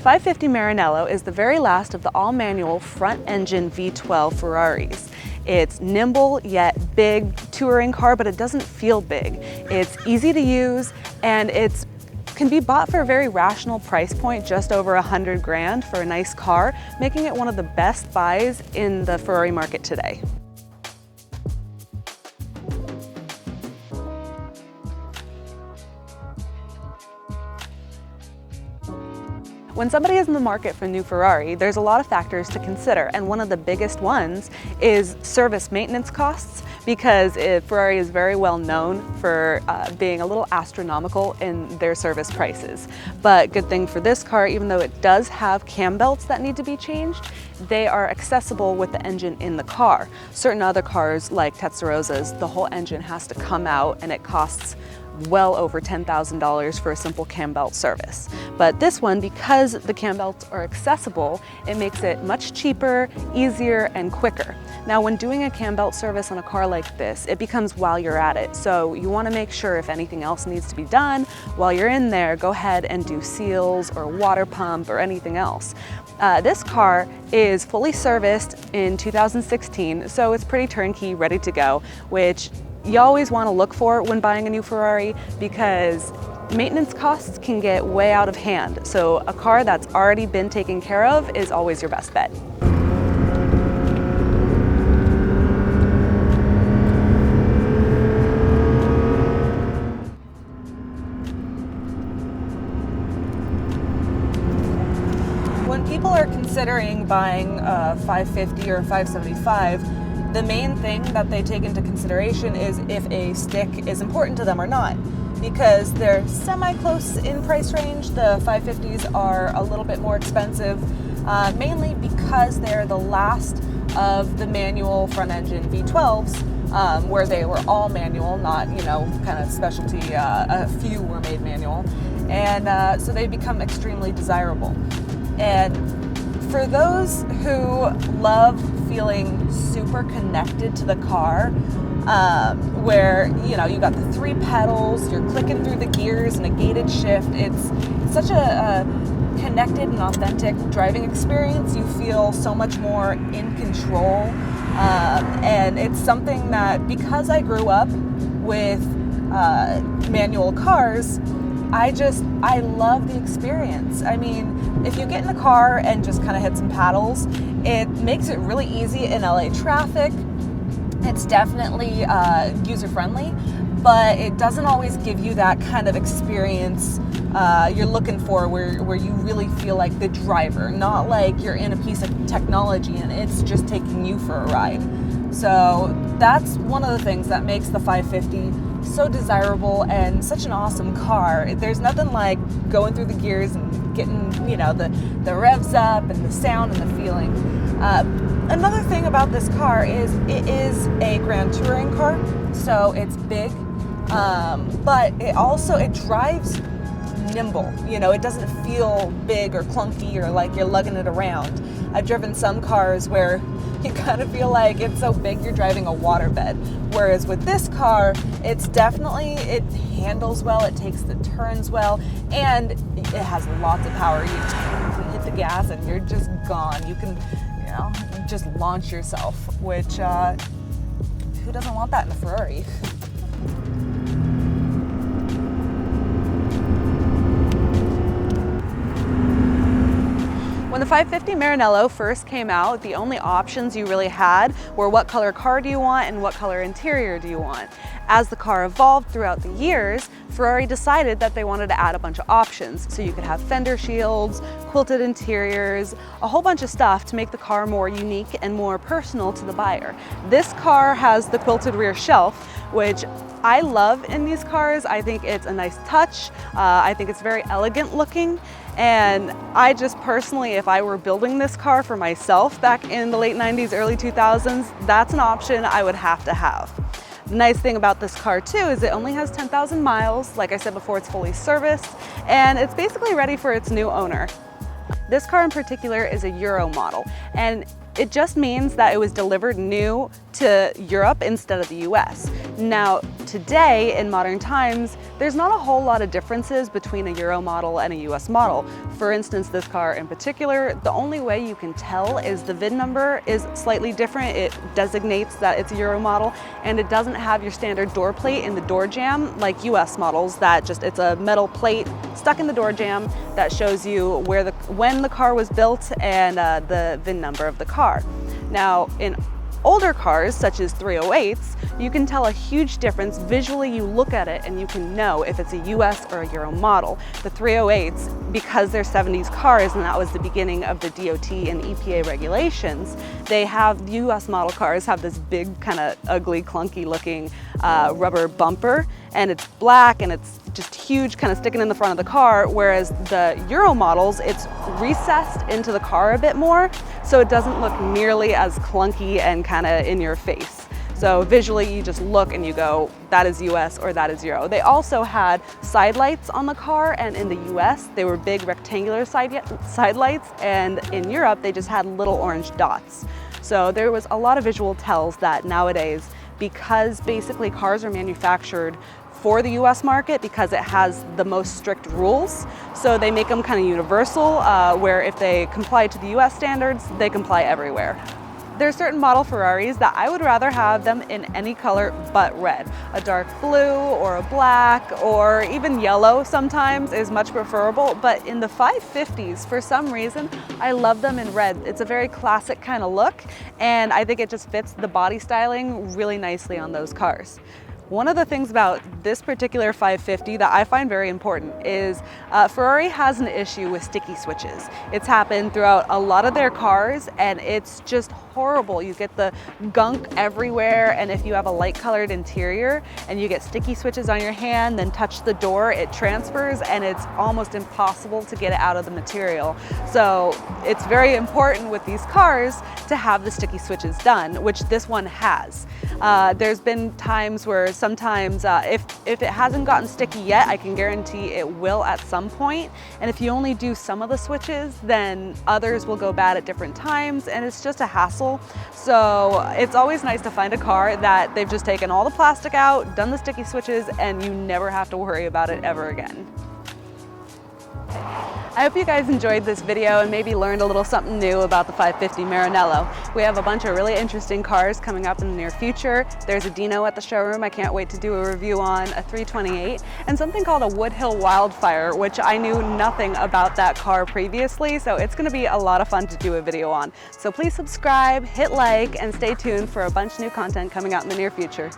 550 Maranello is the very last of the all-manual front-engine V12 Ferraris. It's nimble yet big touring car, but it doesn't feel big. It's easy to use and it can be bought for a very rational price point, just over 100 grand for a nice car, making it one of the best buys in the Ferrari market today. When somebody is in the market for a new Ferrari, there's a lot of factors to consider, and one of the biggest ones is service maintenance costs, because Ferrari is very well known for being a little astronomical in their service prices. But good thing for this car, even though it does have cam belts that need to be changed, they are accessible with the engine in the car. Certain other cars, like Testarossas, the whole engine has to come out and it costs well over $10,000 for a simple cam belt service. But this one, because the cam belts are accessible, it makes it much cheaper, easier, and quicker. Now, when doing a cam belt service on a car like this, it becomes while you're at it. So you want to make sure if anything else needs to be done, while you're in there, go ahead and do seals or water pump or anything else. This car is fully serviced in 2016, so it's pretty turnkey, ready to go, which you always want to look for when buying a new Ferrari, because maintenance costs can get way out of hand. So a car that's already been taken care of is always your best bet. When people are considering buying a 550 or 575, the main thing that they take into consideration is if a stick is important to them or not. Because they're semi-close in price range, the 550s are a little bit more expensive, mainly because they're the last of the manual front-engine V12s, where they were all manual, not, kind of specialty, a few were made manual. And so they become extremely desirable. And for those who love feeling super connected to the car, where you got the 3 pedals, you're clicking through the gears and a gated shift, it's such a connected and authentic driving experience. You feel so much more in control, and it's something that, because I grew up with manual cars, I love the experience. I mean, if you get in the car and just kind of hit some paddles, it makes it really easy in LA traffic. It's definitely user-friendly, but it doesn't always give you that kind of experience you're looking for, where you really feel like the driver, not like you're in a piece of technology and it's just taking you for a ride. So that's one of the things that makes the 550 so desirable and such an awesome car. There's nothing like going through the gears and getting, the revs up and the sound and the feeling. Another thing about this car is it is a grand touring car, so it's big, but it drives nimble. It doesn't feel big or clunky or like you're lugging it around. I've driven some cars where you kind of feel like it's so big you're driving a waterbed. Whereas with this car, it handles well, it takes the turns well, and it has lots of power. You can hit the gas and you're just gone. You can, just launch yourself, which who doesn't want that in a Ferrari? When the 550 Maranello first came out, the only options you really had were what color car do you want and what color interior do you want. As the car evolved throughout the years, Ferrari decided that they wanted to add a bunch of options. So you could have fender shields, quilted interiors, a whole bunch of stuff to make the car more unique and more personal to the buyer. This car has the quilted rear shelf, which I love in these cars. I think it's a nice touch. I think it's very elegant looking. And I just personally, if I were building this car for myself back in the late 90s, early 2000s, that's an option I would have to have. The nice thing about this car too is it only has 10,000 miles. Like I said before, it's fully serviced and it's basically ready for its new owner. This car in particular is a Euro model, and it just means that it was delivered new to Europe instead of the US. Now, today, in modern times, there's not a whole lot of differences between a Euro model and a US model. For instance, this car in particular, the only way you can tell is the VIN number is slightly different. It designates that it's a Euro model, and it doesn't have your standard door plate in the door jamb like US models that it's a metal plate stuck in the door jamb that shows you when the car was built and the VIN number of the car. Now, in older cars, such as 308s, you can tell a huge difference. Visually, you look at it and you can know if it's a US or a Euro model. The 308s, because they're 70s cars, and that was the beginning of the DOT and EPA regulations, the US model cars have this big, kind of ugly, clunky looking rubber bumper, and it's black and it's just huge, kind of sticking in the front of the car, whereas the Euro models, it's recessed into the car a bit more, so it doesn't look nearly as clunky and kind of in your face. So visually, you just look and you go, that is US or that is Euro. They also had side lights on the car, and in the US, they were big rectangular side lights, and in Europe, they just had little orange dots. So there was a lot of visual tells that nowadays, because basically cars are manufactured for the US market because it has the most strict rules. So they make them kind of universal, where if they comply to the US standards, they comply everywhere. There are certain model Ferraris that I would rather have them in any color but red. A dark blue or a black or even yellow sometimes is much preferable, but in the 550s, for some reason, I love them in red. It's a very classic kind of look, and I think it just fits the body styling really nicely on those cars. One of the things about this particular 550 that I find very important is Ferrari has an issue with sticky switches. It's happened throughout a lot of their cars, and it's just horrible. You get the gunk everywhere, and if you have a light colored interior and you get sticky switches on your hand, then touch the door, it transfers, and it's almost impossible to get it out of the material. So it's very important with these cars to have the sticky switches done, which this one has. There's been times where sometimes if it hasn't gotten sticky yet, I can guarantee it will at some point. And if you only do some of the switches, then others will go bad at different times, and it's just a hassle. So it's always nice to find a car that they've just taken all the plastic out, done the sticky switches, and you never have to worry about it ever again. I hope you guys enjoyed this video and maybe learned a little something new about the 550 Maranello. We have a bunch of really interesting cars coming up in the near future. There's a Dino at the showroom I can't wait to do a review on, a 328, and something called a Woodhill Wildfire, which I knew nothing about that car previously, so it's going to be a lot of fun to do a video on. So please subscribe, hit like, and stay tuned for a bunch of new content coming out in the near future.